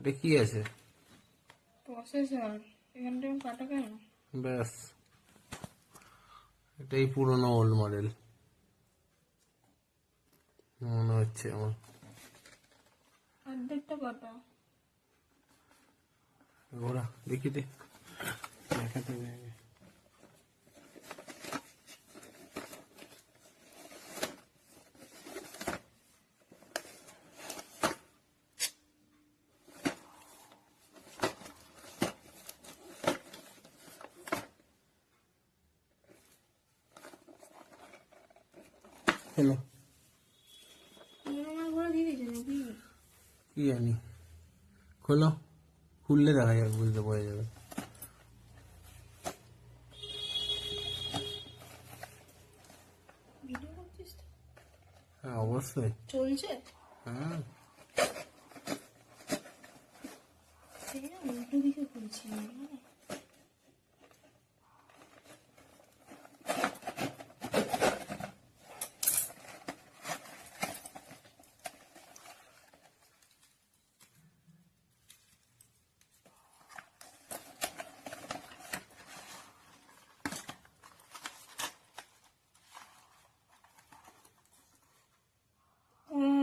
এটা কি আছে? প্রসেসর। এখানটা কাটা কেন? ব্যাস, এটাই পুরোনো ওল্ড মডেল মনে হচ্ছে আমার। অর্ধেকটা কাটা। ওরা দেখি দে, দেখাতে হবে। হ্যালো, আমার ঘরে দিয়ে দিয়েছে নাকি? কি জানি, খোলো, খুললে দেখা যাবে, বুঝতে পারা যাবে। ভিডিও করছিস তো? হ্যাঁ অবশ্যই। চলছে? হ্যাঁ, সেই না, উল্টো দিকে করছি।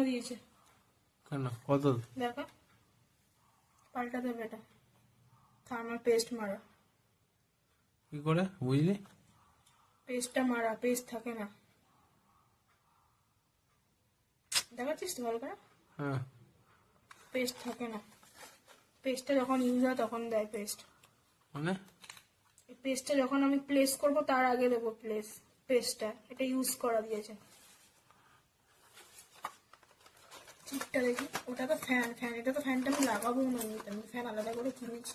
দিয়েছে কেন, কত? দেখা, পাল্টা দেবে এটা। থার্মাল পেস্ট মারা। কি করে বুঝলি? পেস্টটা মারা, পেস্ট থাকে না। দেখাচ্ছিস তো ভালো করে? হ্যাঁ, পেস্ট থাকে না। পেস্টটা যখন ইউজ হয় তখন দেয় পেস্ট। মানে পেস্টটা যখন আমি প্লেস করব তার আগে দেবো পেস্টটা। এটা ইউজ করা দিয়েছে। চিপটা দেখি, ওটা তো ফ্যান। এটা তো ফ্যানটা আমি লাগাবো না, আমি ফ্যান আলাদা করে কিনেছি।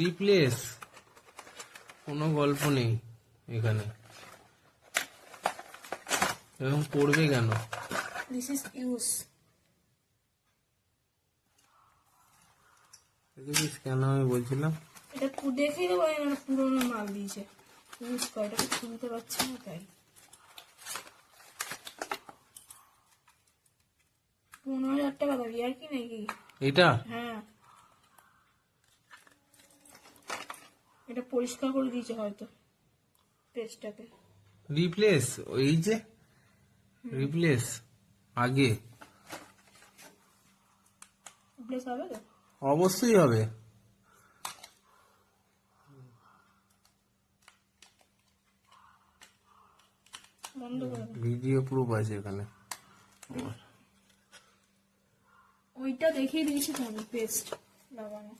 রিপ্লেস কোনো গল্প নেই এখানে, এরকম করবে কেন? This is use. দেখেছিস কেন আমি বলছিলাম? এটা দেখেই দেবো, না পুরোনো মাল দিয়েছে। ইউজ করে, এটাকে খুলতে পারছি না তাই। 15,000 টাকা দাবি, আর কি নাকি? এটা হ্যাঁ, এটা পরিষ্কার করে দিয়েছে হয়তো পেস্টটাকে। রিপ্লেস, ওই যে রিপ্লেস আগে প্লেস হবে তো? অবশ্যই হবে। বন্ধ করে দাও। ভিডিও প্রুফ আছে এখানে। ওইটা দেখিয়ে দিয়েছি তো আমি, পেস্ট লাগানো।